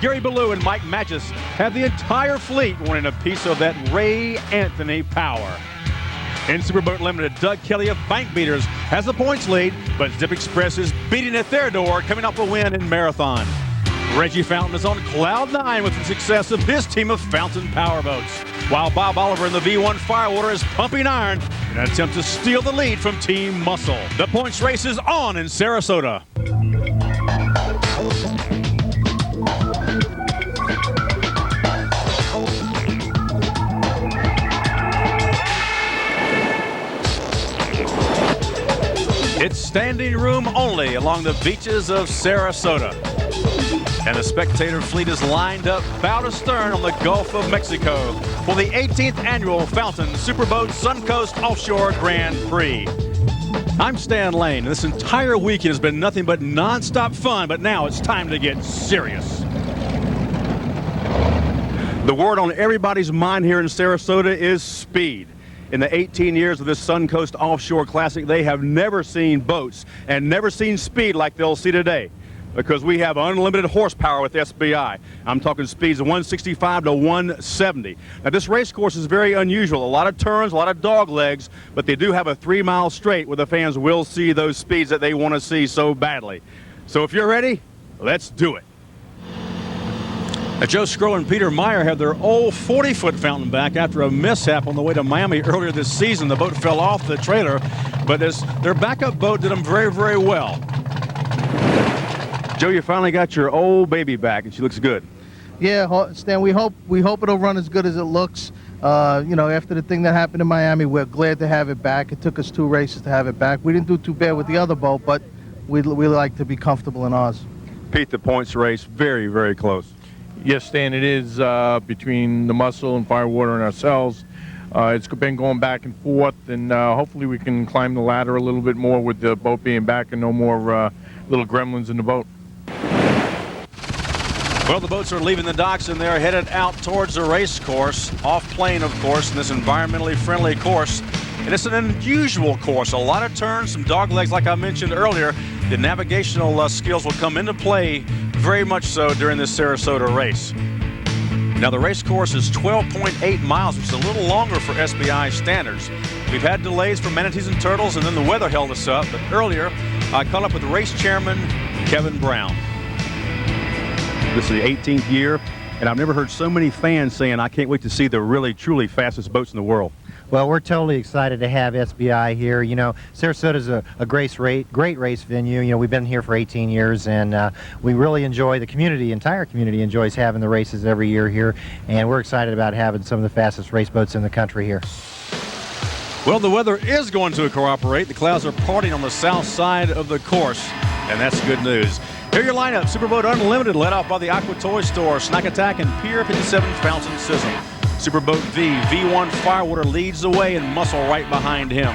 Gary Ballou and Mike Matchis have the entire fleet wanting a piece of that Ray Anthony power. In Superboat Limited, Doug Kelly of Bank Beaters has the points lead, but Zip Express is beating at their door, coming off a win in Marathon. Reggie Fountain is on cloud 9 with the success of his team of Fountain Powerboats, while Bob Oliver in the V1 Firewater is pumping iron in an attempt to steal the lead from Team Muscle. The points race is on in Sarasota. It's standing room only along the beaches of Sarasota. And the spectator fleet is lined up bow to stern on the Gulf of Mexico for the 18th annual Fountain Superboat Suncoast Offshore Grand Prix. I'm Stan Lane, and this entire weekend has been nothing but non-stop fun, but now it's time to get serious. The word on everybody's mind here in Sarasota is speed. In the 18 years of this Suncoast Offshore Classic, they have never seen boats and never seen speed like they'll see today, because we have unlimited horsepower with SBI. I'm talking speeds of 165 to 170. Now, this race course is very unusual. A lot of turns, a lot of dog legs, but they do have a 3-mile straight where the fans will see those speeds that they want to see so badly. So if you're ready, let's do it. Now, Joe Skro and Peter Meyer have their old 40-foot fountain back after a mishap on the way to Miami earlier this season. The boat fell off the trailer, but their backup boat did them very, very well. Joe, you finally got your old baby back, and she looks good. Yeah, Stan, we hope it'll run as good as it looks. You know, after the thing that happened in Miami, we're glad to have it back. It took us 2 races to have it back. We didn't do too bad with the other boat, but we like to be comfortable in ours. Pete, the points race, very, very close. Yes, Stan, it is between the Muscle and Firewater and ourselves. It's been going back and forth, and hopefully we can climb the ladder a little bit more with the boat being back and no more little gremlins in the boat. Well, the boats are leaving the docks and they're headed out towards the race course, off plane, of course, in this environmentally friendly course. And it's an unusual course. A lot of turns, some dog legs, like I mentioned earlier. The navigational skills will come into play very much so during this Sarasota race. Now, the race course is 12.8 miles, which is a little longer for SBI standards. We've had delays for manatees and turtles, and then the weather held us up. But earlier, I caught up with race chairman Kevin Brown. This is the 18th year, and I've never heard so many fans saying, I can't wait to see the really, truly fastest boats in the world. Well, we're totally excited to have SBI here. You know, Sarasota's a great race venue. You know, we've been here for 18 years, and we really enjoy, the community, entire community enjoys having the races every year here, and we're excited about having some of the fastest race boats in the country here. Well, the weather is going to cooperate. The clouds are parting on the south side of the course, and that's good news. Here are your lineup. Superboat Unlimited, led off by the Aqua Toy Store, Snack Attack, and Pier 57 Fountain Sizzle. Superboat V, V1 Firewater leads the way, and Muscle right behind him.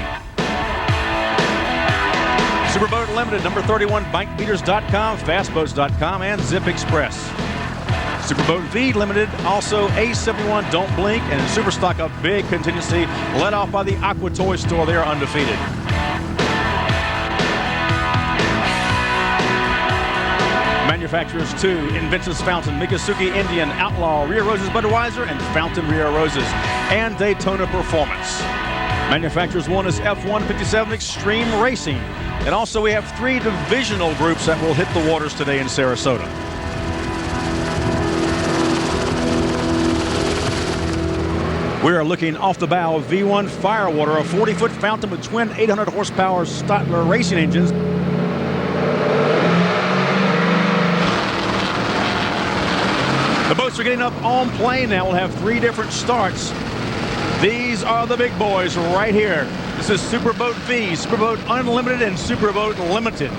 Superboat Limited, number 31, bankbeaters.com, fastboats.com, and Zip Express. Superboat V Limited, also A71 Don't Blink, and Superstock, a big contingency, led off by the Aqua Toy Store. They are undefeated. Manufacturers 2, Inventus Fountain, Mikazuki Indian, Outlaw, Rio Roses Budweiser, and Fountain Rio Roses, and Daytona Performance. Manufacturers 1 is F1 57 Extreme Racing. And also we have 3 divisional groups that will hit the waters today in Sarasota. We are looking off the bow of V1 Firewater, a 40-foot fountain with twin 800 horsepower Stadler racing engines. The boats are getting up on plane now. We'll have 3 different starts. These are the big boys right here. This is Superboat V, Superboat Unlimited, and Superboat Limited.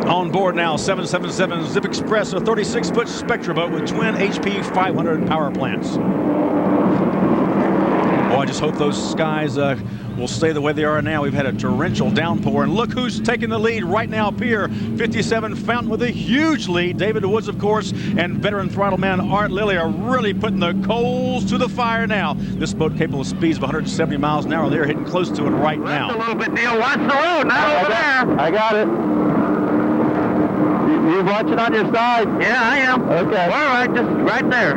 On board now, 777 Zip Express, a 36-foot Spectra boat with twin HP 500 power plants. Oh, I just hope those skies will stay the way they are now. We've had a torrential downpour, and look who's taking the lead right now. Pier 57 Fountain with a huge lead. David Woods, of course, and veteran throttle man Art Lilly are really putting the coals to the fire now. This boat capable of speeds of 170 miles an hour. They're hitting close to it right now. That's a little bit deal. Watch the road now over there. I got it. You watching on your side? Yeah, I am. Okay. All right, just right there.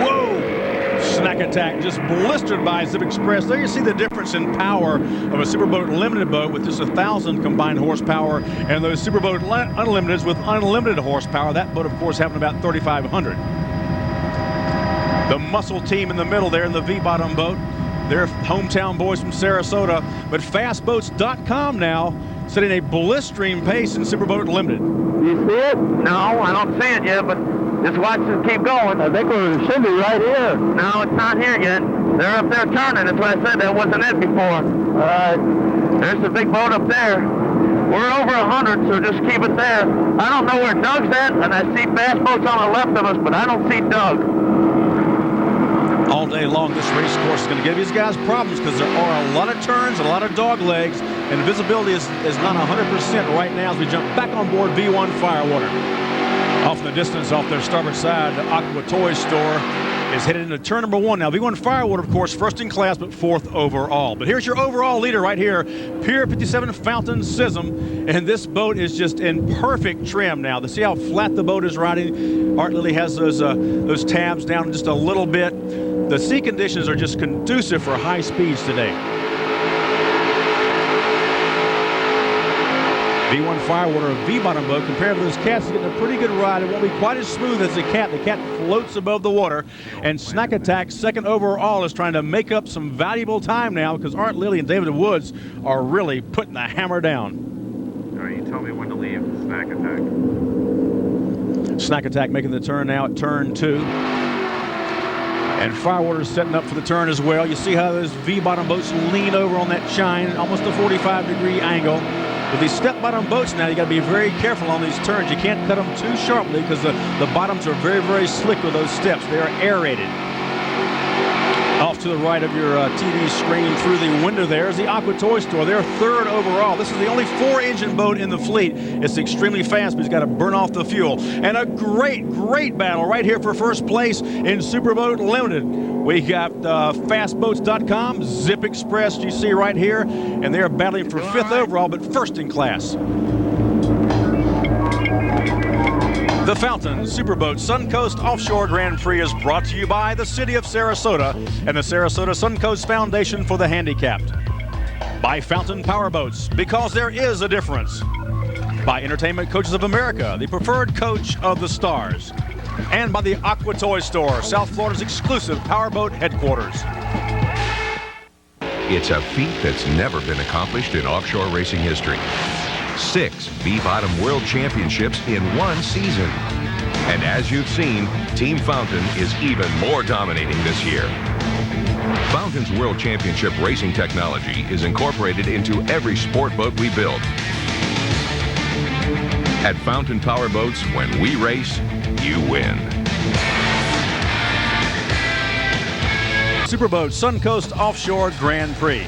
Whoa! Snack Attack just blistered by Zip Express. There you see the difference in power of a Superboat Limited boat with just 1,000 combined horsepower and those Superboat Unlimiteds with unlimited horsepower. That boat, of course, having about 3,500. The muscle team in the middle there in the V-bottom boat. They're hometown boys from Sarasota. But fastboats.com now setting a blistering pace in Superboat Limited. You see it? No, I don't see it yet, but just watch it keep going. I think we should be right here. No, it's not here yet. They're up there turning. That's why I said that wasn't it before. All right. There's the big boat up there. We're over 100, so just keep it there. I don't know where Doug's at, and I see bass boats on the left of us, but I don't see Doug. All day long, this race course is going to give these guys problems because there are a lot of turns, a lot of dog legs, and visibility is not 100% right now as we jump back on board V1 Firewater. Off in the distance, off their starboard side, the Aqua Toy Store is headed into turn number 1. Now, V1 Firewater, of course, first in class, but 4th overall. But here's your overall leader right here, Pier 57 Fountain Sism. And this boat is just in perfect trim now. To see how flat the boat is riding. Art Lily has those tabs down just a little bit. The sea conditions are just conducive for high speeds today. V1 Firewater, a V-bottom boat, compared to those cats, is getting a pretty good ride. It won't be quite as smooth as the cat. The cat floats above the water. And Snack Attack, second overall, is trying to make up some valuable time now because Art Lily and David Woods are really putting the hammer down. All right, you tell me when to leave Snack Attack. Snack Attack making the turn now at turn 2. And Firewater is setting up for the turn as well. You see how those V-bottom boats lean over on that chine, almost a 45-degree angle. With these step-bottom boats now, you got to be very careful on these turns. You can't cut them too sharply because the bottoms are very, very slick with those steps. They are aerated. Off to the right of your TV screen through the window there is the Aqua Toy Store. They're 3rd overall. This is the only 4-engine boat in the fleet. It's extremely fast, but it's got to burn off the fuel. And a great, great battle right here for first place in Superboat Limited. We got fastboats.com, Zip Express, you see right here, and they're battling for 5th overall, but 1st in class. The Fountain Superboat Suncoast Offshore Grand Prix is brought to you by the City of Sarasota and the Sarasota Suncoast Foundation for the Handicapped. By Fountain Powerboats, because there is a difference. By Entertainment Coaches of America, the preferred coach of the stars. And by the Aqua Toy Store, South Florida's exclusive powerboat headquarters. It's a feat that's never been accomplished in offshore racing history. 6 V-bottom world championships in one season. And as you've seen, Team Fountain is even more dominating this year. Fountain's World Championship racing technology is incorporated into every sport boat we build. At Fountain Powerboats, when we race, you win. Superboat Suncoast Offshore Grand Prix.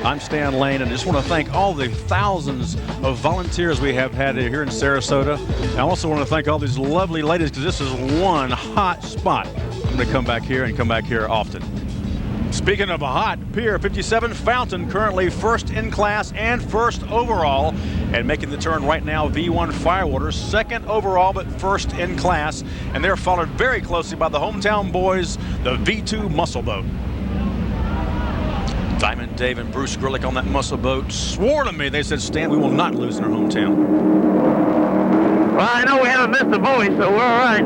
I'm Stan Lane, and I just want to thank all the thousands of volunteers we have had here in Sarasota. I also want to thank all these lovely ladies because this is one hot spot. I'm going to come back here and come back here often. Speaking of a hot, Pier 57 Fountain currently 1st in class and 1st overall, and making the turn right now V1 Firewater 2nd overall but 1st in class, and they're followed very closely by the hometown boys, the V2 Muscle Boat. Diamond Dave and Bruce Grillick on that muscle boat swore to me. They said, Stan, we will not lose in our hometown. Well, I know we haven't missed a buoy, so we're all right.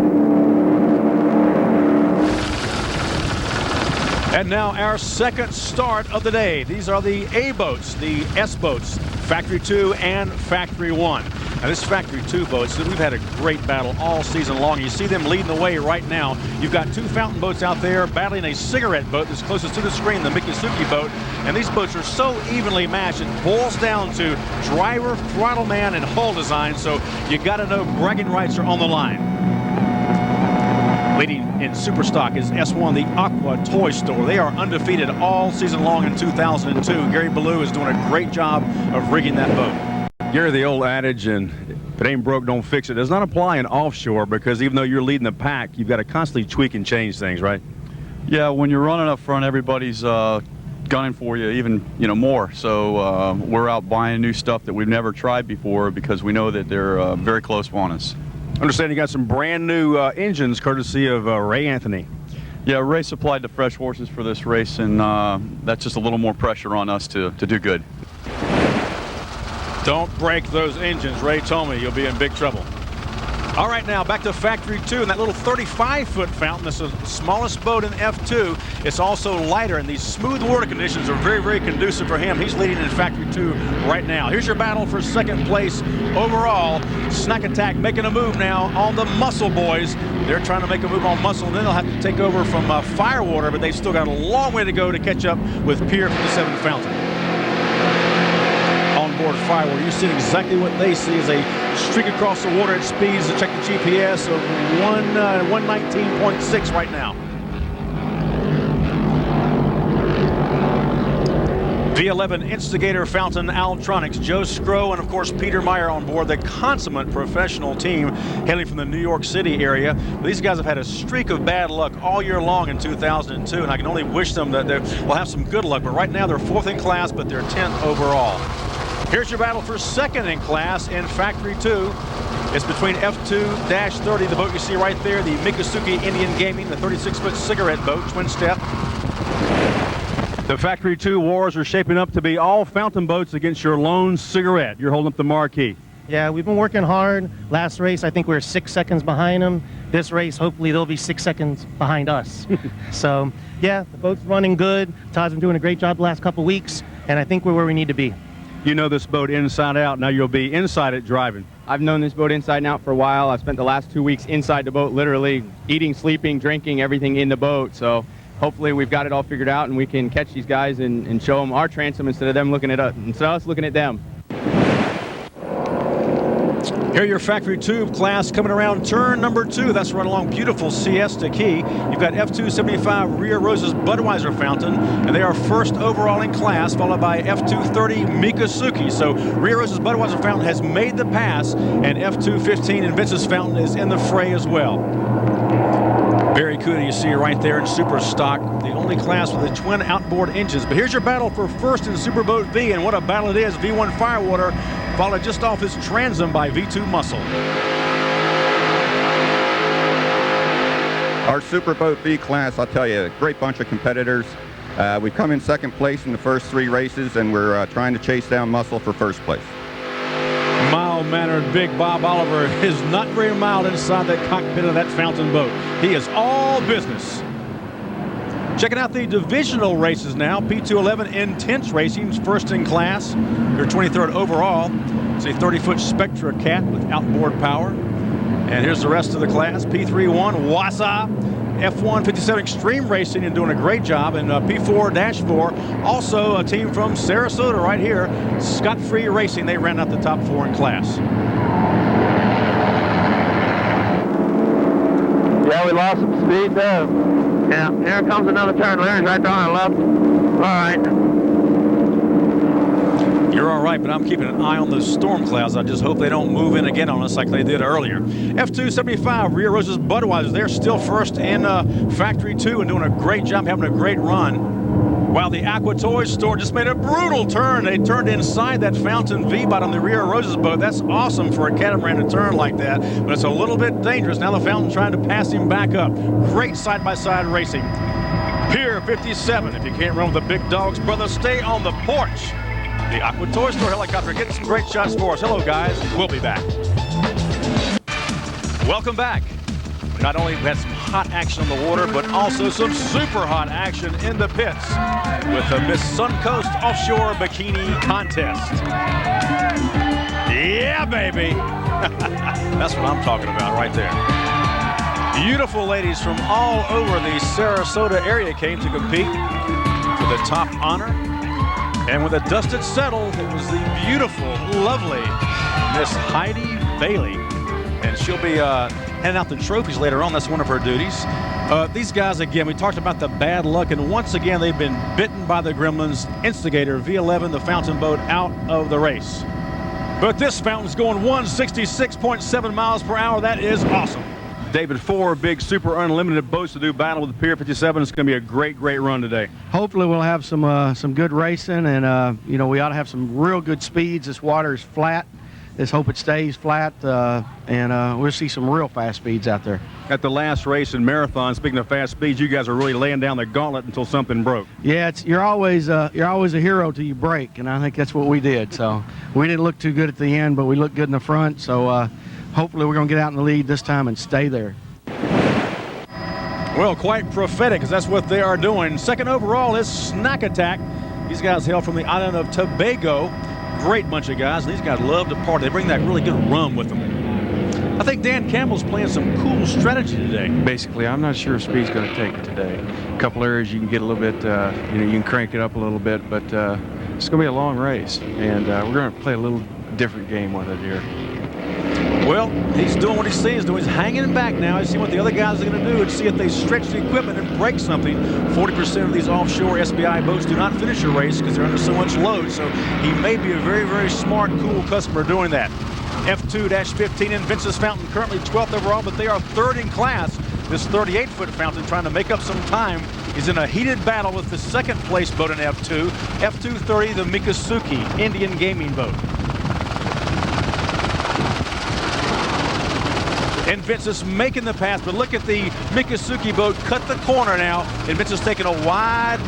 And now our second start of the day. These are the A boats, the S boats, Factory 2 and Factory 1. Now this Factory 2 boats, we've had a great battle all season long. You see them leading the way right now. You've got 2 fountain boats out there battling a cigarette boat that's closest to the screen, the Mikisuki boat. And these boats are so evenly matched, it boils down to driver, throttle man, and hull design. So you got to know bragging rights are on the line. Leading in super stock is S1, the Aqua Toy Store. They are undefeated all season long in 2002. Gary Ballou is doing a great job of rigging that boat. Gary, the old adage, and if it ain't broke, don't fix it, does not apply in offshore because even though you're leading the pack, you've got to constantly tweak and change things, right? Yeah, when you're running up front, everybody's gunning for you even, more. So we're out buying new stuff that we've never tried before because we know that they're very close on us. Understand you got some brand new engines courtesy of Ray Anthony. Yeah, Ray supplied the fresh horses for this race, and that's just a little more pressure on us to do good. Don't break those engines. Ray told me you'll be in big trouble. All right, now back to Factory 2 and that little 35-foot fountain. This is the smallest boat in F2. It's also lighter, and these smooth water conditions are very, very conducive for him. He's leading in Factory 2 right now. Here's your battle for second place overall. Snack Attack making a move now on the Muscle Boys. They're trying to make a move on Muscle, and then they'll have to take over from Firewater, but they've still got a long way to go to catch up with Pier 57 Fountain. On board Firewater, you're seeing exactly what they see as a streak across the water at speeds to check the GPS of 119.6 right now. V11 Instigator Fountain Altronics, Joe Scrow, and of course Peter Meyer on board, the consummate professional team hailing from the New York City area. These guys have had a streak of bad luck all year long in 2002, and I can only wish them that they will have some good luck. But right now they're 4th in class, but they're 10th overall. Here's your battle for 2nd in class in Factory 2. It's between F2-30, the boat you see right there, the Mikusuki Indian Gaming, the 36-foot cigarette boat, twin step. The Factory 2 wars are shaping up to be all fountain boats against your lone cigarette. You're holding up the marquee. Yeah, we've been working hard. Last race, I think we were 6 seconds behind them. This race, hopefully they'll be 6 seconds behind us. So, yeah, the boat's running good. Todd's been doing a great job the last couple weeks, and I think we're where we need to be. You know this boat inside out. Now you'll be inside it driving. I've known this boat inside and out for a while. I've spent the last 2 weeks inside the boat, literally eating, sleeping, drinking, everything in the boat. So hopefully we've got it all figured out and we can catch these guys and show them our transom instead of them looking at us, instead of us looking at them. Here your Factory 2 class coming around turn number 2. That's right along beautiful Siesta Key. You've got F275 Rio Rosa's Budweiser Fountain, and they are 1st overall in class, followed by F230 Mikusuki. So Rio Rosa's Budweiser Fountain has made the pass, and F215 and Vince's Fountain is in the fray as well. Barracuda you see right there in Super Stock, the only class with the twin outboard engines. But here's your battle for 1st in Superboat V, and what a battle it is. V1 Firewater followed just off his transom by V2 Muscle. Our Superboat V class, I'll tell you, a great bunch of competitors. We've come in 2nd place in the first 3 races, and we're trying to chase down Muscle for 1st place. Mild-mannered Big Bob Oliver is not very mild inside that cockpit of that fountain boat. He is all business. Checking out the divisional races now. P211 Intense Racing's 1st in class. Your 23rd overall. It's a 30-foot Spectra Cat with outboard power. And here's the rest of the class. P31 Wasa. F1 57 Extreme Racing and doing a great job. And P4-4, also a team from Sarasota right here. Scott Free Racing. They ran out the top 4 in class. Yeah, we lost some speed there. Yeah, here comes another turn. Larry's right there on our left. All right. You're all right, but I'm keeping an eye on those storm clouds. I just hope they don't move in again on us like they did earlier. F275 Rio Rosa's Budweiser. They're still 1st in Factory 2 and doing a great job, having a great run. While the Aqua Toys store just made a brutal turn. They turned inside that Fountain V-Bot on the Rio Rosa's boat. That's awesome for a catamaran to turn like that, but it's a little bit dangerous. Now the Fountain trying to pass him back up. Great side-by-side racing. Pier 57. If you can't run with the big dogs, brother, stay on the porch. The Aqua Toy Store helicopter getting some great shots for us. Hello, guys. We'll be back. Welcome back. Not only had some hot action on the water, but also some super hot action in the pits with the Miss Suncoast Offshore Bikini Contest. Yeah, baby. That's what I'm talking about right there. Beautiful ladies from all over the Sarasota area came to compete for the top honor. And with a dusted settle, it was the beautiful, lovely Miss Heidi Bailey. And she'll be handing out the trophies later on. That's one of her duties. These guys, again, we talked about the bad luck, and once again, they've been bitten by the gremlins. Instigator, V11, the fountain boat, out of the race. But this fountain's going 166.7 miles per hour. That is awesome. David, 4 big Super Unlimited boats to do battle with the Pier 57. It's going to be a great, great run today. Hopefully we'll have some good racing, and you know, we ought to have some real good speeds. This water is flat. Let's hope it stays flat, and we'll see some real fast speeds out there. At the last race in Marathon, speaking of fast speeds, you guys are really laying down the gauntlet until something broke. Yeah, you're always a hero till you break, and I think that's what we did. So we didn't look too good at the end, but we looked good in the front. So hopefully we're going to get out in the lead this time and stay there. Well, quite prophetic, because that's what they are doing. Second overall is Snack Attack. These guys hail from the island of Tobago. Great bunch of guys. These guys love to party. They bring that really good rum with them. I think Dan Campbell's playing some cool strategy today. Basically, I'm not sure if speed's going to take it today. A couple areas you can get a little bit, you know, you can crank it up a little bit, but it's going to be a long race, and we're going to play a little different game with it here. Well, he's doing what he sees. He's hanging back now. He's seeing what the other guys are going to do and see if they stretch the equipment and break something. 40% of these offshore SBI boats do not finish a race because they're under so much load. So he may be a very, very smart, cool customer doing that. F2-15 in Vince's Fountain, currently 12th overall, but they are 3rd in class. This 38-foot fountain trying to make up some time is in a heated battle with the second-place boat in F2. F230, the Mikasuki Indian gaming boat. And Vince is making the pass, but look at the Mikasuki boat cut the corner now. And Vince is taking a wide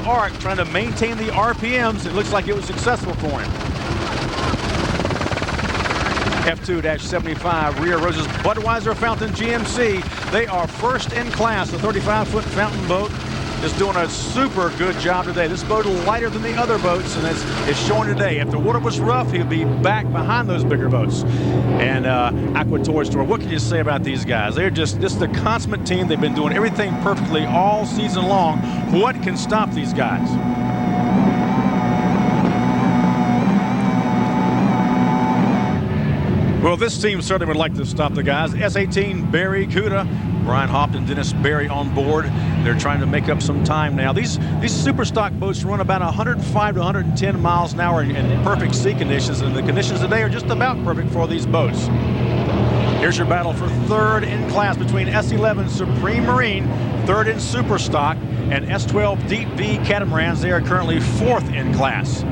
arc, trying to maintain the RPMs. It looks like it was successful for him. F2-75, Rio Rose's Budweiser Fountain GMC. They are 1st in class, the 35-foot fountain boat. Is doing a super good job today. This boat is lighter than the other boats, and it's showing today. If the water was rough, he'll be back behind those bigger boats. And Aqua Toy Store, what can you say about these guys? They're just the consummate team. They've been doing everything perfectly all season long. What can stop these guys? Well, this team certainly would like to stop the guys. S18, Barry Kuda, Brian Hopton, Dennis Barry on board. They're trying to make up some time now. These super stock boats run about 105 to 110 miles an hour in perfect sea conditions, and the conditions today are just about perfect for these boats. Here's your battle for 3rd in class between S11 Supreme Marine, 3rd in super stock, and S12 Deep V Catamarans. They are currently 4th in class.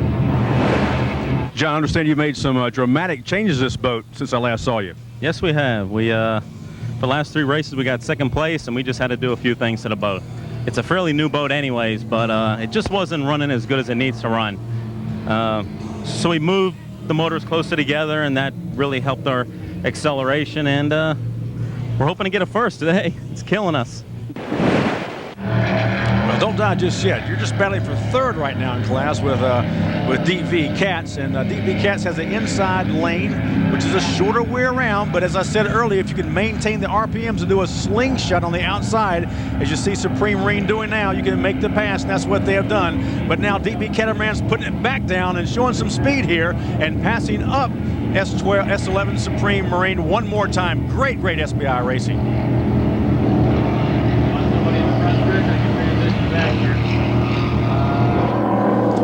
John, I understand you made some dramatic changes to this boat since I last saw you. Yes, we have. We the last 3 races we got 2nd place, and we just had to do a few things to the boat. It's a fairly new boat anyways, but it just wasn't running as good as it needs to run. So we moved the motors closer together, and that really helped our acceleration, and we're hoping to get a 1st today. It's killing us. Well, don't die just yet. You're just battling for 3rd right now in class with Deep V Cats, and Deep V Cats has an inside lane, which is a shorter way around, but as I said earlier, if you can maintain the RPMs and do a slingshot on the outside, as you see Supreme Marine doing now, you can make the pass, and that's what they have done. But now Deep V Catamaran's putting it back down and showing some speed here and passing up S11 Supreme Marine one more time. Great SBI racing.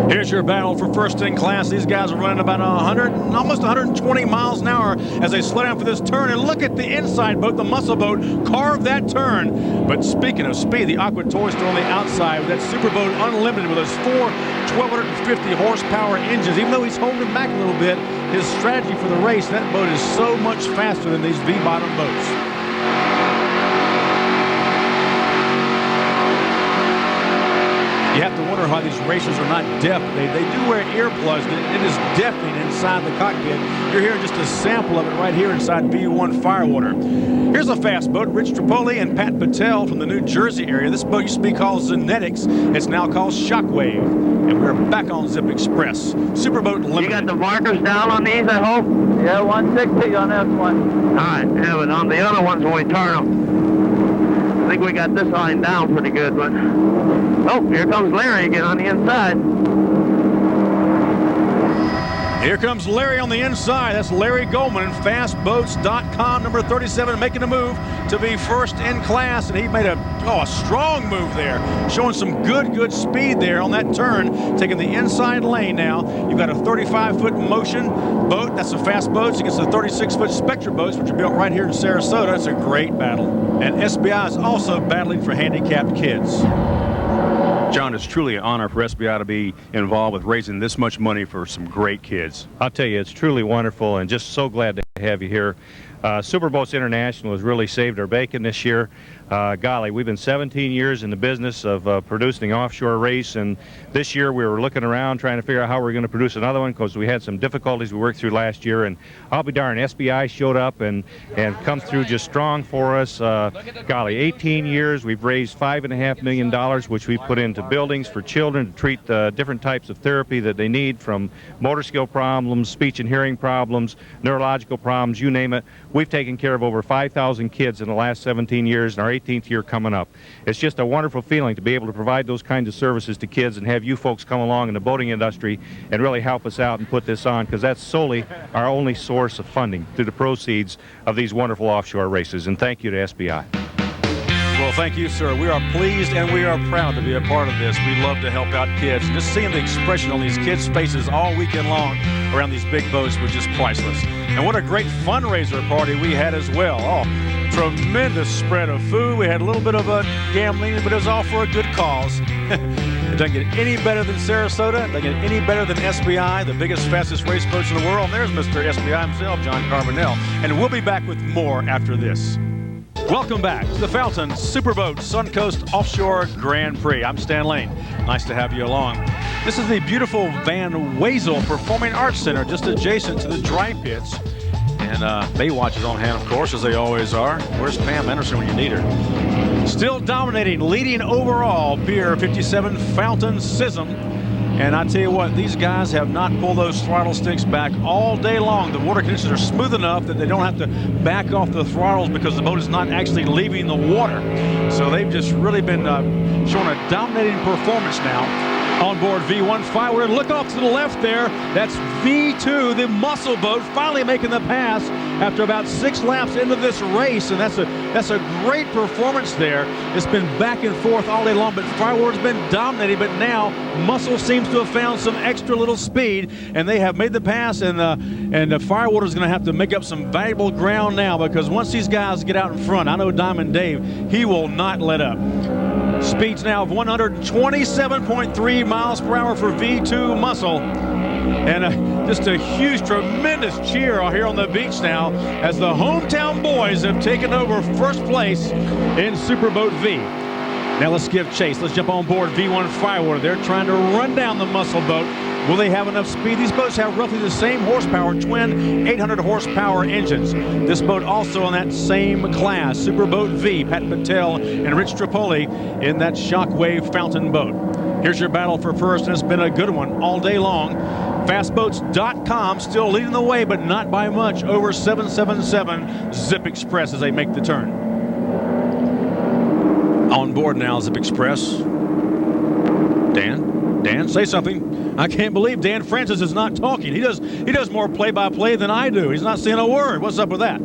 Here's your battle for 1st in class. These guys are running about 100, almost 120 miles an hour as they slow down for this turn. And look at the inside boat, the muscle boat, carve that turn. But speaking of speed, the Aqua Toy Store on the outside with that super boat Unlimited with those 4 1,250 horsepower engines. Even though he's holding back a little bit, his strategy for the race, that boat is so much faster than these V-bottom boats. You have to wonder how these racers are not deaf. They do wear earplugs. It is deafening inside the cockpit. You're hearing just a sample of it right here inside V1 Firewater. Here's a fast boat. Rich Tripoli and Pat Patel from the New Jersey area. This boat used to be called Zenetics. It's now called Shockwave. And we're back on Zip Express. Superboat Limited. You got the markers down on these, I hope? Yeah, 160 on this one. All right, yeah, but on the other ones when we turn them. I think we got this line down pretty good, but... Oh, here comes Larry again on the inside. Here comes Larry on the inside. That's Larry Goldman in fastboats.com, number 37, making a move to be first in class. And he made a strong move there, showing some good speed there on that turn, taking the inside lane now. You've got a 35-foot motion boat. That's the fast boats against the 36-foot Spectra boats, which are built right here in Sarasota. It's a great battle. And SBI is also battling for handicapped kids. John, it's truly an honor for SBI to be involved with raising this much money for some great kids. I'll tell you, it's truly wonderful and just so glad to have you here. Superboats International has really saved our bacon this year. Golly, we've been 17 years in the business of producing offshore race, and this year we were looking around trying to figure out how we're going to produce another one because we had some difficulties we worked through last year, and I'll be darned, SBI showed up and come through just strong for us. Golly, 18 years, we've raised $5.5 million, which we put into buildings for children to treat different types of therapy that they need, from motor skill problems, speech and hearing problems, neurological problems, you name it. We've taken care of over 5,000 kids in the last 17 years, and our 18th year coming up. It's just a wonderful feeling to be able to provide those kinds of services to kids and have you folks come along in the boating industry and really help us out and put this on, because that's solely our only source of funding through the proceeds of these wonderful offshore races. And thank you to SBI. Well, thank you, sir. We are pleased and we are proud to be a part of this. We love to help out kids. And just seeing the expression on these kids' faces all weekend long around these big boats was just priceless. And what a great fundraiser party we had as well. Oh, tremendous spread of food. We had a little bit of a gambling, but it was all for a good cause. It doesn't get any better than Sarasota. It doesn't get any better than SBI, the biggest, fastest race boats in the world. And there's Mr. SBI himself, John Carbonell. And we'll be back with more after this. Welcome back to the Fountain Superboat Suncoast Offshore Grand Prix. I'm Stan Lane. Nice to have you along. This is the beautiful Van Wezel Performing Arts Center, just adjacent to the dry pits. And Baywatch is on hand, of course, as they always are. Where's Pam Anderson when you need her? Still dominating, leading overall, Pier 57 Fountain Sism. And I tell you what, these guys have not pulled those throttle sticks back all day long. The water conditions are smooth enough that they don't have to back off the throttles because the boat is not actually leaving the water. So they've just really been showing a dominating performance now. On board V1 Firewood, look off to the left there. That's V2, the muscle boat, finally making the pass after about 6 laps into this race, and that's a great performance there. It's been back and forth all day long, but Firewood's been dominating. But now Muscle seems to have found some extra little speed, and they have made the pass. And Firewood is going to have to make up some valuable ground now, because once these guys get out in front, I know Diamond Dave, he will not let up. Speeds now of 127.3 miles per hour for V2 Muscle. And just a huge, tremendous cheer here on the beach now as the hometown boys have taken over first place in Superboat V. Now let's give chase. Let's jump on board V1 Firewater. They're trying to run down the muscle boat. Will they have enough speed? These boats have roughly the same horsepower, twin 800 horsepower engines. This boat also on that same class, Superboat V, Pat Patel and Rich Tripoli in that Shockwave Fountain boat. Here's your battle for first, and it's been a good one all day long. Fastboats.com still leading the way, but not by much, over 777 Zip Express as they make the turn. On board now, Zip Express. Dan, say something. I can't believe Dan Francis is not talking. He does more play-by-play than I do. He's not saying a word. What's up with that?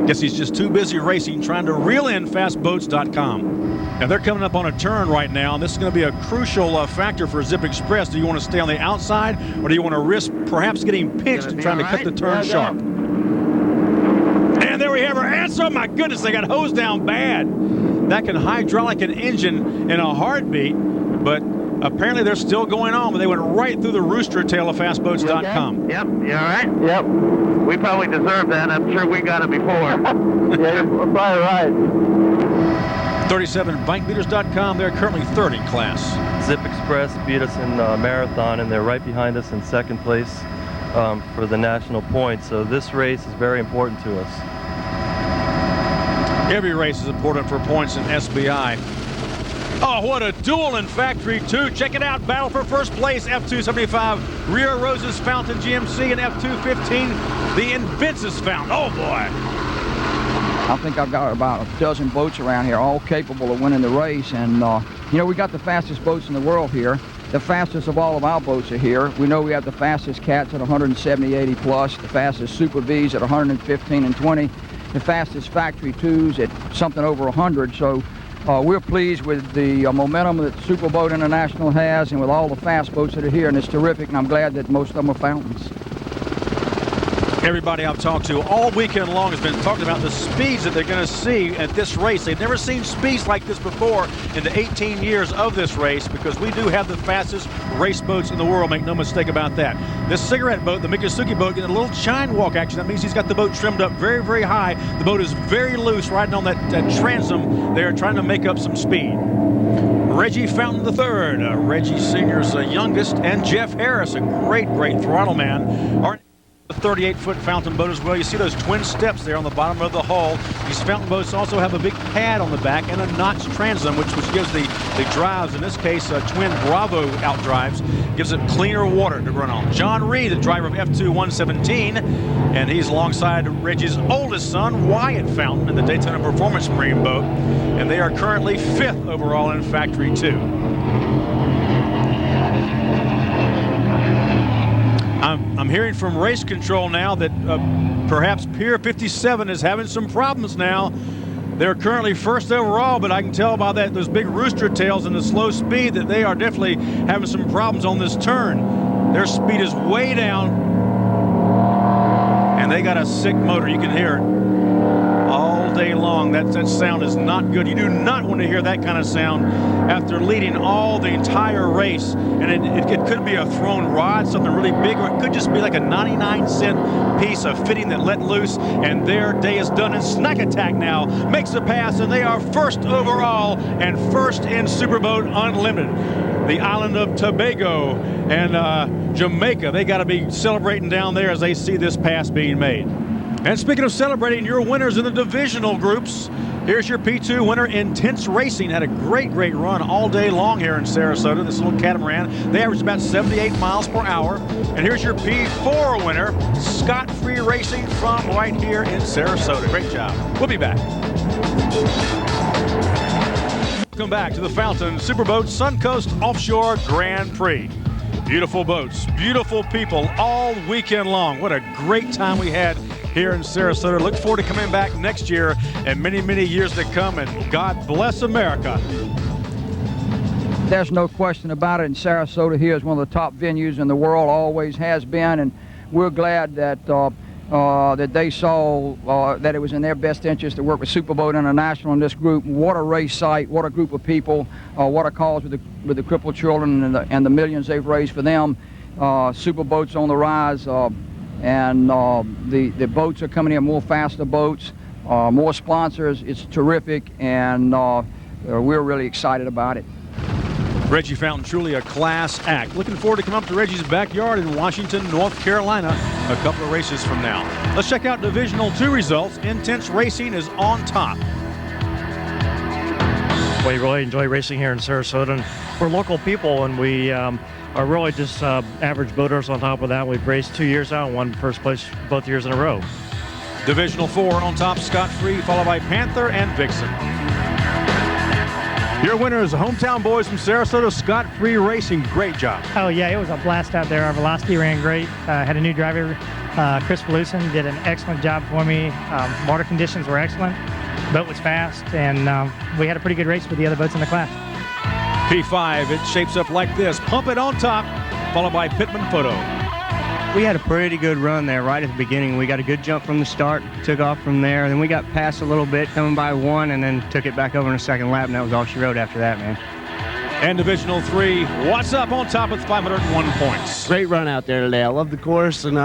Guess he's just too busy racing, trying to reel in fastboats.com. Now they're coming up on a turn right now, and this is going to be a crucial factor for Zip Express. Do you want to stay on the outside, or do you want to risk perhaps getting pinched and trying to cut the turn sharp? And there we have our answer. Oh my goodness, they got hosed down bad. That can hydraulic an engine in a heartbeat, but apparently they're still going on, but they went right through the rooster tail of fastboats.com. Yep, you all right? Yep. We probably deserve that. I'm sure we got it before. Yeah, you're probably right. 37bankbeaters.com. They're currently third in class. Zip Express beat us in marathon, and they're right behind us in second place for the national points. So this race is very important to us. Every race is important for points in SBI. Oh, what a duel in Factory 2. Check it out. Battle for first place. F275, Rio Roses Fountain GMC, and F215, the Inventus Fountain. Oh, boy. I think I've got about a dozen boats around here, all capable of winning the race. And, you know, we got the fastest boats in the world here. the fastest of all of our boats are here. We know we have the fastest cats at 170, 80 plus, the fastest Super Bs at 115 and 20, the fastest factory 2s at something over 100. So we're pleased with the momentum that Superboat International has and with all the fast boats that are here, and it's terrific, and I'm glad that most of them are fountains. Everybody I've talked to all weekend long has been talking about the speeds that they're going to see at this race. They've never seen speeds like this before in the 18 years of this race, because we do have the fastest race boats in the world, make no mistake about that. This cigarette boat, the Miccosukee boat, getting a little chine walk action. That means he's got the boat trimmed up very, very high. The boat is very loose, riding on that transom. They're trying to make up some speed. Reggie Fountain III, Reggie Sr.'s youngest, and Jeff Harris, a great, great throttle man, are the 38-foot fountain boat as well. You see those twin steps there on the bottom of the hull. These fountain boats also have a big pad on the back and a notch transom, which gives the drives, in this case, twin Bravo outdrives, gives it cleaner water to run on. John Reed, the driver of F2 117, and he's alongside Reggie's oldest son, Wyatt Fountain, in the Daytona Performance Marine boat, and they are currently 5th overall in Factory 2. I'm hearing from race control now that perhaps Pier 57 is having some problems now. They're currently 1st overall, but I can tell by those big rooster tails and the slow speed that they are definitely having some problems on this turn. Their speed is way down, and they got a sick motor. You can hear it all day long. That sound is not good. You do not want to hear that kind of sound after leading all the entire race. And it could be a thrown rod, something really big, or it could just be like a 99-cent piece of fitting that let loose, and their day is done. And Snack Attack now makes a pass, and they are 1st overall and 1st in Superboat Unlimited. The island of Tobago and Jamaica, they got to be celebrating down there as they see this pass being made. And speaking of celebrating, your winners in the divisional groups, here's your P2 winner, Intense Racing. Had a great, great run all day long here in Sarasota, this little catamaran. They averaged about 78 miles per hour. And here's your P4 winner, Scott Free Racing from right here in Sarasota. Great job. We'll be back. Welcome back to the Fountain Superboat Suncoast Offshore Grand Prix. Beautiful boats, beautiful people all weekend long. What a great time we had here in Sarasota. Look forward to coming back next year and many, many years to come, and God bless America. There's no question about it, and Sarasota here is one of the top venues in the world, always has been, and we're glad that that they saw that it was in their best interest to work with Superboat International in this group. What a race site, what a group of people, what a cause with the crippled children and the millions they've raised for them. Superboat's on the rise. And the boats are coming in, more faster boats, more sponsors. It's terrific, and we're really excited about it. Reggie Fountain, truly a class act. Looking forward to come up to Reggie's backyard in Washington, North Carolina, a couple of races from now. Let's check out Divisional 2 results. Intense Racing is on top. We really enjoy racing here in Sarasota, and we're local people, and we are really just average boaters on top of that. We've raced 2 years out and won first place both years in a row. Divisional 4 on top, Scott Free, followed by Panther and Vixen. Your winners, hometown boys from Sarasota, Scott Free Racing. Great job. Oh, yeah, it was a blast out there. Our velocity ran great. Had a new driver, Chris Belusin, did an excellent job for me. Water conditions were excellent. Boat was fast, and we had a pretty good race with the other boats in the class. P5, it shapes up like this. Pump It on top, followed by Pittman Photo. We had a pretty good run there right at the beginning. We got a good jump from the start, took off from there, then we got past a little bit, coming by one, and then took it back over in a second lap, and that was all she wrote after that, man. And Divisional 3, what's up on top with 501 points. Great run out there today. I love the course, and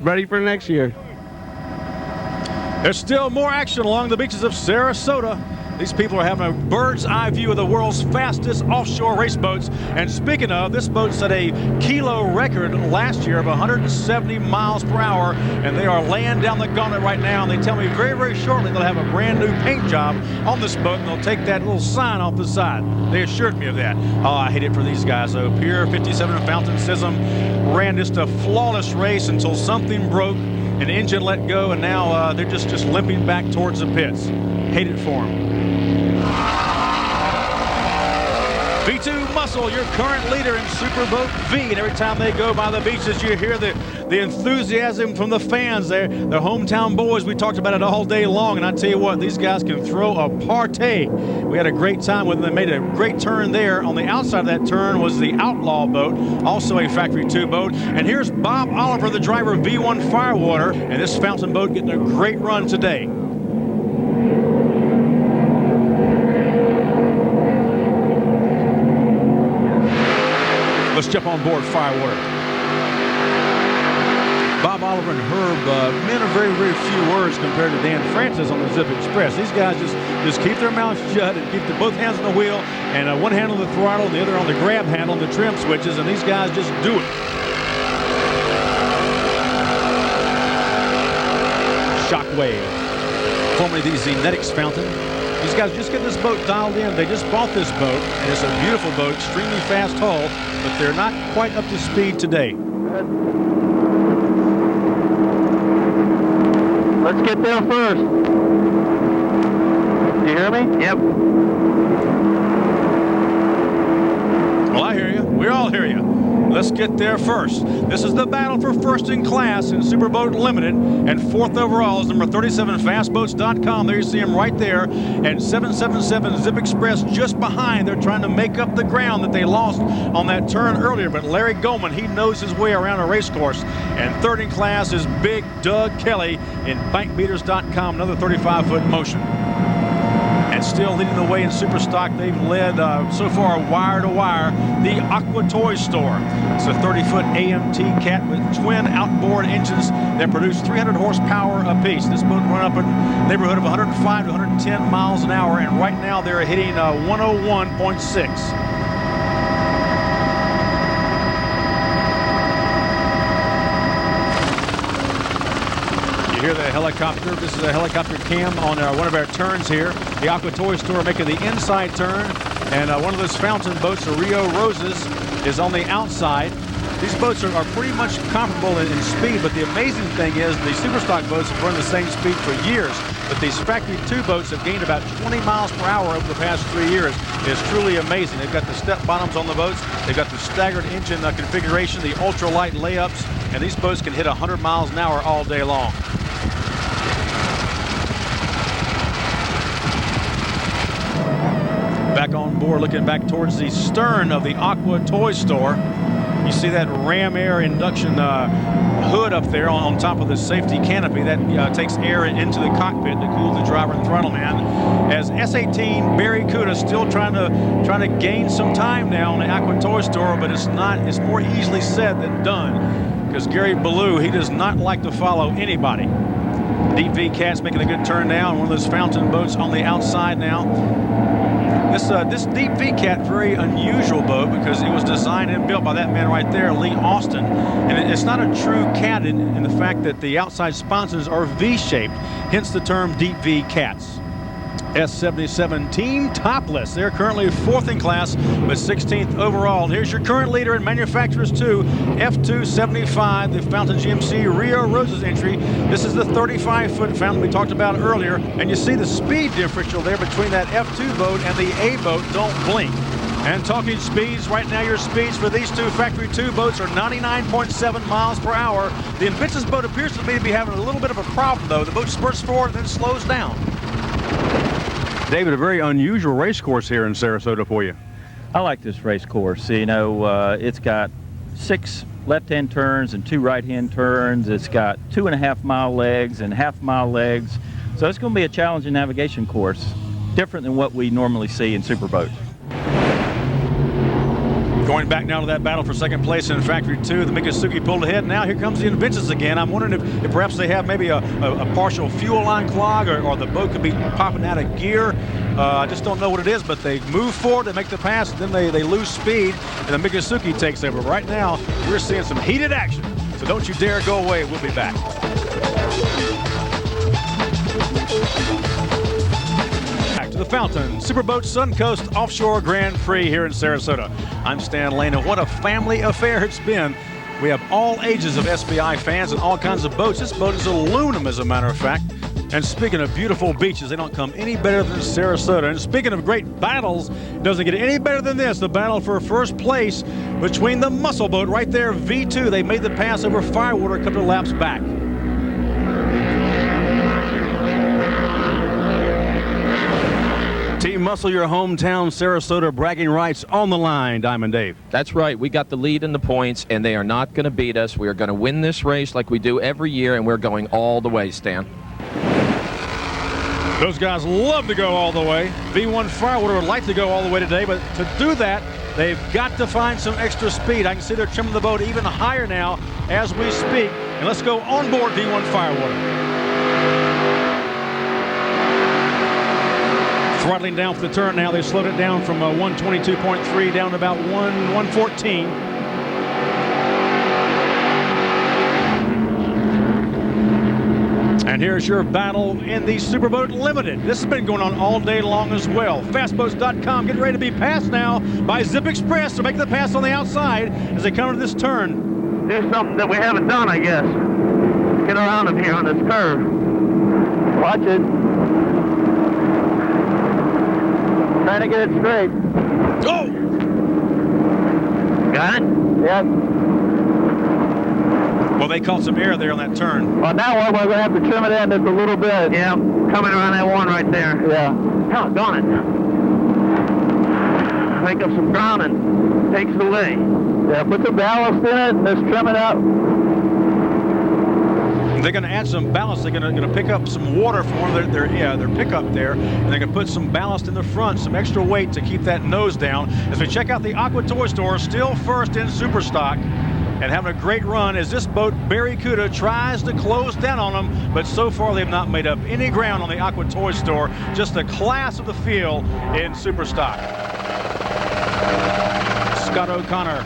ready for next year. There's still more action along the beaches of Sarasota. These people are having a bird's eye view of the world's fastest offshore race boats. And speaking of, this boat set a kilo record last year of 170 miles per hour, and they are laying down the gauntlet right now. And they tell me very, very shortly they'll have a brand new paint job on this boat, and they'll take that little sign off the side. They assured me of that. Oh, I hate it for these guys, though. Pier 57 Fountain Sism ran just a flawless race until something broke, an engine let go, and now they're just limping back towards the pits. Hate it for them. V2 Muscle, your current leader in Superboat V. And every time they go by the beaches, you hear the enthusiasm from the fans. They're hometown boys. We talked about it all day long. And I tell you what, these guys can throw a party. We had a great time with them. They made a great turn there. On the outside of that turn was the Outlaw boat, also a Factory 2 boat. And here's Bob Oliver, the driver of V1 Firewater. And this fountain boat getting a great run today. Let's jump on board Firewater. Bob Oliver and Herb meant a very, very few words compared to Dan Francis on the Zip Express. These guys just keep their mouths shut and keep both hands on the wheel and one hand on the throttle and the other on the grab handle and the trim switches, and these guys just do it. Shockwave, formerly the Zenetics fountain. These guys just get this boat dialed in. They just bought this boat, and it's a beautiful boat, extremely fast hull, but they're not quite up to speed today. Let's get there first. Do you hear me? Yep. Well, I hear you. We all hear you. Let's get there first. This is the battle for first in class in Superboat Limited, and fourth overall is number 37 fastboats.com. There you see him right there, and 777 Zip Express just behind. They're trying to make up the ground that they lost on that turn earlier, but Larry Goldman, he knows his way around a race course. And third in class is Big Doug Kelly in bankbeaters.com, another 35-foot motion. And still leading the way in Super Stock, they've led so far wire to wire, the Aqua Toy Store. It's a 30-foot AMT cat with twin outboard engines that produce 300 horsepower apiece. This boat run up in the neighborhood of 105 to 110 miles an hour, and right now they're hitting 101.6. You hear the helicopter. This is a helicopter cam on one of our turns here. The Aqua Toy Store making the inside turn, and one of those fountain boats, the Rio Roses, is on the outside. These boats are pretty much comparable in speed, but the amazing thing is the Superstock boats have run the same speed for years, but these Factory 2 boats have gained about 20 miles per hour over the past 3 years. It's truly amazing. They've got the step bottoms on the boats. They've got the staggered engine configuration, the ultralight layups, and these boats can hit 100 miles an hour all day long. Back on board, looking back towards the stern of the Aqua Toy Store. You see that Ram Air induction hood up there on top of the safety canopy that takes air into the cockpit to cool the driver and throttle man. As S18 Barry Cuda still trying to gain some time now on the Aqua Toy Store, but it's more easily said than done, because Gary Ballou, he does not like to follow anybody. Deep V Cat's making a good turn now, and one of those fountain boats on the outside now. This Deep V Cat, very unusual boat because it was designed and built by that man right there, Lee Austin. And it's not a true cat in the fact that the outside sponsons are V-shaped, hence the term Deep V Cats. S77 Team Topless. They're currently fourth in class, but 16th overall. And here's your current leader in Manufacturers 2, F275, the Fountain GMC Rio Roses entry. This is the 35-foot fountain we talked about earlier. And you see the speed differential there between that F2 boat and the A boat don't blink. And talking speeds, right now your speeds for these two Factory 2 boats are 99.7 miles per hour. The Inventus boat appears to me to be having a little bit of a problem, though. The boat spurts forward and then slows down. David, a very unusual race course here in Sarasota for you. I like this race course. You know, it's got 6 left-hand turns and 2 right-hand turns. It's got 2.5 mile legs and half-mile legs. So it's going to be a challenging navigation course, different than what we normally see in Superboat. Going back now to that battle for second place in Factory 2, the Mikasuki pulled ahead. Now here comes the Inventus again. I'm wondering if perhaps they have maybe a partial fuel line clog, or the boat could be popping out of gear. I just don't know what it is, but they move forward, they make the pass, and then they lose speed, and the Mikasuki takes over. Right now, we're seeing some heated action, so don't you dare go away. We'll be back. Back to the fountain, Superboat Suncoast Offshore Grand Prix here in Sarasota. I'm Stan Lane, and what a family affair it's been. We have all ages of SBI fans and all kinds of boats. This boat is aluminum, as a matter of fact. And speaking of beautiful beaches, they don't come any better than Sarasota. And speaking of great battles, doesn't get any better than this. The battle for first place between the muscle boat right there, V2. They made the pass over Firewater a couple of laps back. Team Muscle, your hometown Sarasota bragging rights on the line, Diamond Dave. That's right. We got the lead in the points, and they are not going to beat us. We are going to win this race like we do every year, and we're going all the way, Stan. Those guys love to go all the way. V1 Firewater would like to go all the way today, but to do that, they've got to find some extra speed. I can see they're trimming the boat even higher now as we speak. And let's go on board V1 Firewater. Throttling down for the turn now. They slowed it down from 122.3 down to about 114. And here's your battle in the Superboat Limited. This has been going on all day long as well. Fastboats.com getting ready to be passed now by Zip Express. They're making the pass on the outside as they come to this turn. Do something that we haven't done, I guess. Get around him here on this curve. Watch it. Trying to get it straight. Go! Got it? Yep. Well, they caught some air there on that turn. Well, now we're going to have to trim it in just a little bit. Yeah, coming around that one right there. Yeah. Doggone it. Make up some ground and takes it away. Yeah, put some ballast in it and just trim it up. They're going to add some ballast. They're going to pick up some water from one of their pickup there, and they're going to put some ballast in the front, some extra weight to keep that nose down. As we check out the Aqua Toy Store, still first in super stock and having a great run as this boat, Barracuda, tries to close down on them, but so far they've not made up any ground on the Aqua Toy Store. Just the class of the field in super stock. Scott O'Connor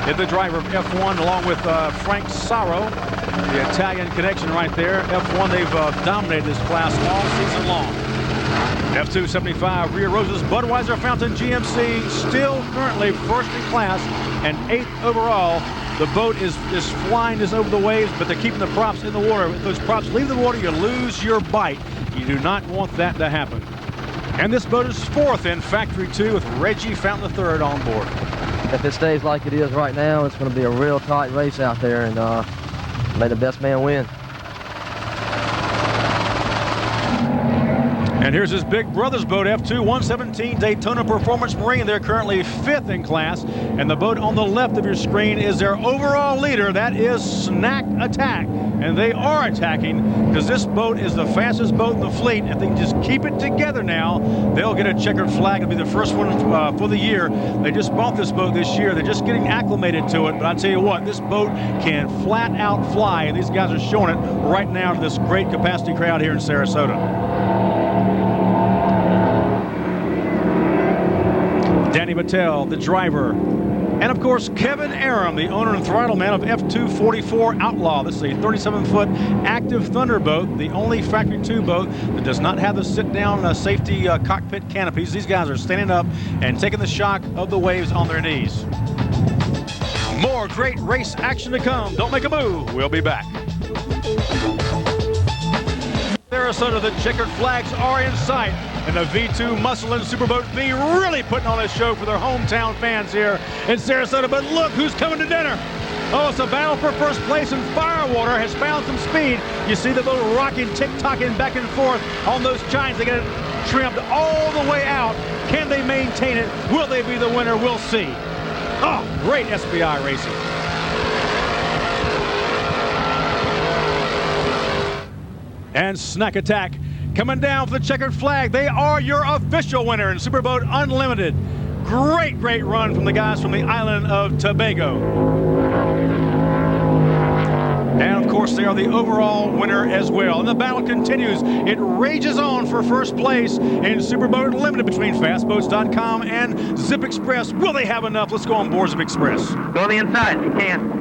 is the driver of F1 along with Frank Saro. The Italian connection right there. F1, they've dominated this class all season long. F2 75, Rio Rosa's Budweiser Fountain GMC, still currently first in class and 8th overall. The boat is flying this over the waves, but they're keeping the props in the water. If those props leave the water, you lose your bite. You do not want that to happen. And this boat is fourth in Factory 2 with Reggie Fountain III on board. If it stays like it is right now, it's going to be a real tight race out there, and may the best man win. And here's his big brother's boat, F2 117 Daytona Performance Marine. They're currently 5th in class. And the boat on the left of your screen is their overall leader. That is Snack Attack. And they are attacking because this boat is the fastest boat in the fleet. If they can just keep it together now, they'll get a checkered flag. It'll be the first one for the year. They just bought this boat this year. They're just getting acclimated to it. But I tell you what, this boat can flat out fly. And these guys are showing it right now to this great capacity crowd here in Sarasota. Danny Battelle, the driver. And of course, Kevin Aram, the owner and throttle man of F244 Outlaw. This is a 37-foot active Thunderboat, the only Factory 2 boat that does not have the sit-down safety cockpit canopies. These guys are standing up and taking the shock of the waves on their knees. More great race action to come. Don't make a move. We'll be back. Sarasota, the checkered flags are in sight. And the V2 Muscle and Superboat V really putting on a show for their hometown fans here in Sarasota. But look who's coming to dinner. Oh, it's a battle for first place, and Firewater has found some speed. You see the boat rocking, tick-tocking back and forth on those chines. They get it trimmed all the way out. Can they maintain it? Will they be the winner? We'll see. Oh, great SBI racing. And Snack Attack coming down for the checkered flag. They are your official winner in Superboat Unlimited. Great, great run from the guys from the island of Tobago. And of course, they are the overall winner as well. And the battle continues. It rages on for first place in Superboat Unlimited between Fastboats.com and Zip Express. Will they have enough? Let's go on board Zip Express. Go on the inside if you can.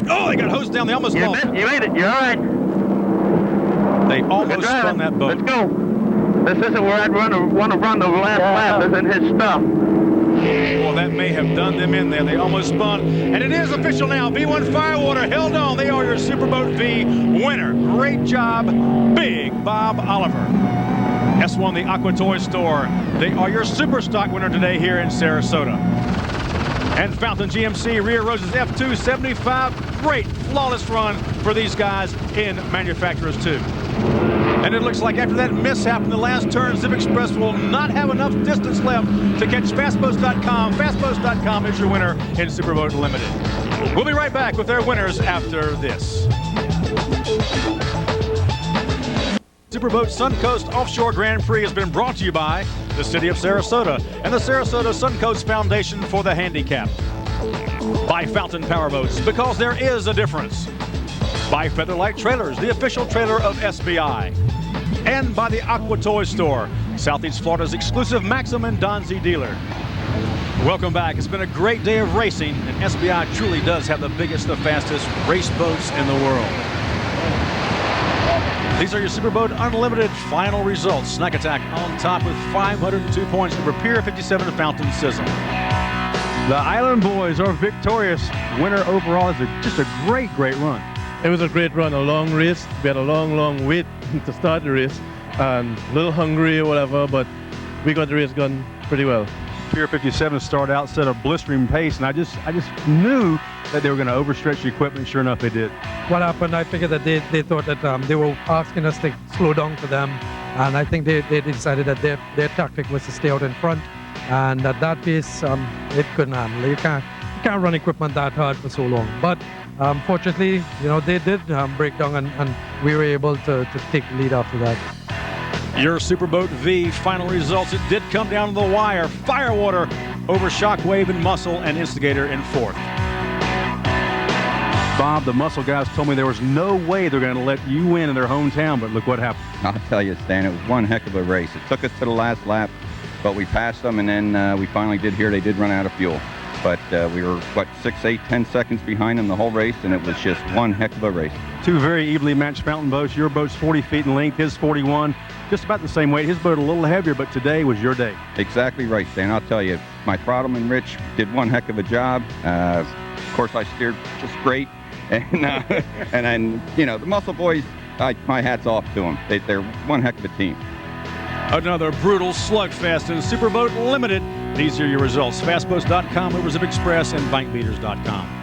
Oh, they got hosed down. They almost lost. You made it. You're all right. They almost spun that boat. Let's go. This isn't where I'd want to run the last lap. This isn't his stuff. Well, that may have done them in there. They almost spun. And it is official now. V1 Firewater held on. They are your Superboat V winner. Great job, Big Bob Oliver. S1, the Aqua Toy Store. They are your Super Stock winner today here in Sarasota. And Fountain GMC Rear Roses F2 75. Great, flawless run for these guys in Manufacturers 2. And it looks like after that mishap in the last turn, Zip Express will not have enough distance left to catch Fastboats.com. Fastboats.com is your winner in Superboat Limited. We'll be right back with their winners after this. Superboat Suncoast Offshore Grand Prix has been brought to you by the City of Sarasota and the Sarasota Suncoast Foundation for the Handicapped. By Fountain Powerboats, because there is a difference. By Featherlight Trailers, the official trailer of SBI. And by the Aqua Toy Store, Southeast Florida's exclusive Maxim and Donzi dealer. Welcome back. It's been a great day of racing, and SBI truly does have the biggest, the fastest race boats in the world. These are your Superboat Unlimited final results. Snack Attack on top with 502 points over Pier 57 Fountain Sizzle. The Island Boys are victorious. Winner overall. Is just a great run. It was a great run, a long race. We had a long wait to start the race, and a little hungry or whatever, but we got the race done pretty well. Pier 57 started out, set a blistering pace, and I just knew that they were going to overstretch the equipment. Sure enough, they did. What happened, I figured that they thought that they were asking us to slow down for them, and I think they decided that their tactic was to stay out in front, and at that pace, it couldn't handle. You can't run equipment that hard for so long. But fortunately, they did break down, and we were able to take the lead after that. Your Superboat V final results. It did come down to the wire. Firewater over Shockwave and Muscle, and Instigator in fourth. Bob, the Muscle guys told me there was no way they're going to let you win in their hometown, but look what happened. I'll tell you, Stan, it was one heck of a race. It took us to the last lap, but we passed them, and then we finally did hear they did run out of fuel. But we were, 6, 8, 10 seconds behind them the whole race, and it was just one heck of a race. Two very evenly matched fountain boats. Your boat's 40 feet in length, his 41. Just about the same weight. His boat a little heavier, but today was your day. Exactly right, Stan. I'll tell you, my Throttleman Rich did one heck of a job. Of course, I steered just great. And then, the Muscle Boys, my hat's off to them. They're one heck of a team. Another brutal slugfest in Superboat Limited. These are your results. Fastboats.com, over Zip Express, and BikeBeaters.com.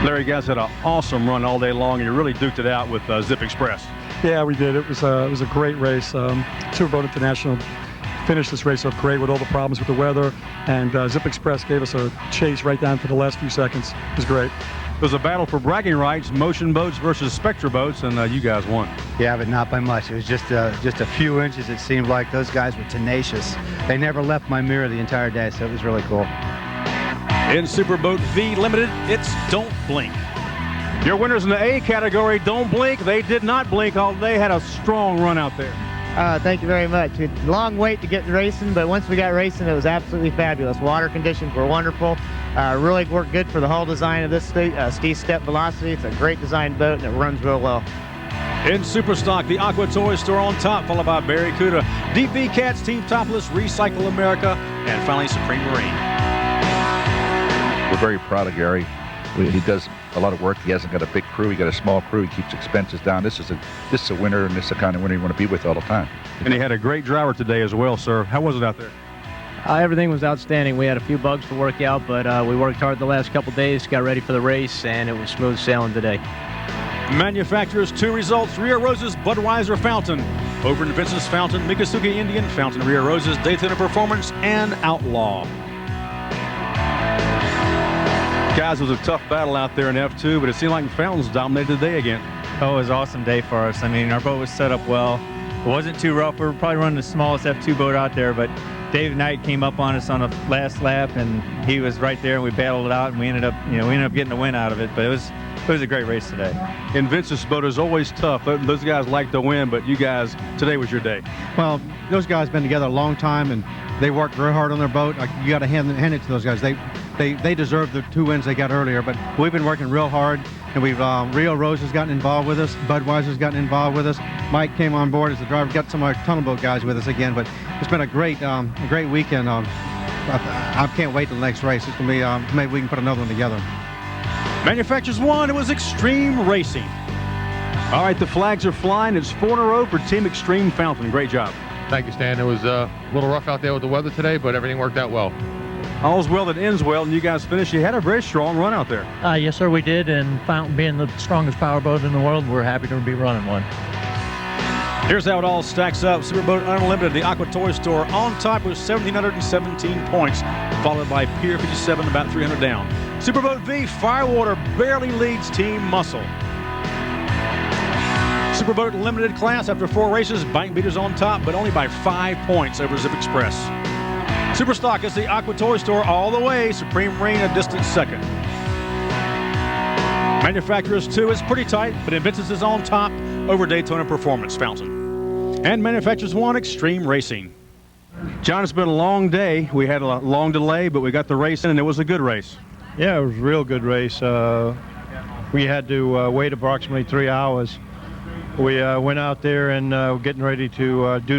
Larry, you guys had an awesome run all day long, and you really duked it out with Zip Express. Yeah, we did. It was a great race. Superboat International finished this race off great with all the problems with the weather, and Zip Express gave us a chase right down to the last few seconds. It was great. It was a battle for bragging rights, motion boats versus Spectra boats, and you guys won. Yeah, but not by much. It was just a few inches. It seemed like those guys were tenacious. They never left my mirror the entire day, so it was really cool. In Superboat V Limited, it's Don't Blink. Your winners in the A category, Don't Blink. They did not blink all day. Had a strong run out there. Thank you very much. It's a long wait to get racing, but once we got racing, it was absolutely fabulous. Water conditions were wonderful. Really worked good for the hull design of this Ski Step Velocity. It's a great designed boat, and it runs real well. In Superstock, the Aqua Toy Store on top, followed by Barracuda, DP Cats, Team Topless, Recycle America, and finally Supreme Marine. We're very proud of Gary. He does a lot of work. He hasn't got a big crew. He got a small crew. He keeps expenses down. This is a winner, and this is the kind of winner you want to be with all the time. And he had a great driver today as well, sir. How was it out there? Everything was outstanding. We had a few bugs to work out, but we worked hard the last couple days, got ready for the race, and it was smooth sailing today. Manufacturers 2 results. Rear Roses Budweiser Fountain, over in Vincent's Fountain, Mikasuki Indian Fountain, Rear Roses Daytona Performance, and Outlaw. Guys, it was a tough battle out there in F2, but it seemed like the Fountains dominated the day again. Oh, it was an awesome day for us. I mean, our boat was set up well. It wasn't too rough. We were probably running the smallest F2 boat out there, but Dave Knight came up on us on the last lap, and he was right there, and we battled it out, and we ended up getting a win out of it. But it was a great race today. And Vince's boat is always tough. Those guys like to win, but you guys, today was your day. Well, those guys have been together a long time, and they worked very hard on their boat. You got to hand it to those guys. They deserve the 2 wins they got earlier, but we've been working real hard, and we've Rio Rose has gotten involved with us. Budweiser's gotten involved with us. Mike came on board as the driver. Got some of our tunnel boat guys with us again, but it's been a great weekend. I can't wait till the next race. It's going to be, maybe we can put another one together. Manufacturers won. It was Extreme Racing. All right, the flags are flying. It's 4 in a row for Team Extreme Fountain. Great job. Thank you, Stan. It was a little rough out there with the weather today, but everything worked out well. All's well that ends well, and you guys finished. You had a very strong run out there. Yes, sir, we did. And Fountain being the strongest powerboat in the world, we're happy to be running one. Here's how it all stacks up. Superboat Unlimited, the Aqua Toy Store, on top with 1,717 points, followed by Pier 57, about 300 down. Superboat V, Firewater barely leads Team Muscle. Superboat Limited class, after 4 races, Bank Beaters on top, but only by 5 points over Zip Express. Superstock is the Aqua Toy Store all the way. Supreme Marine a distant second. Manufacturers 2 is pretty tight, but Inventus is on top over Daytona Performance Fountain. And Manufacturers 1, Extreme Racing. John, it's been a long day. We had a long delay, but we got the race in, and it was a good race. Yeah, it was a real good race. We had to wait approximately 3 hours. We went out there and getting ready to do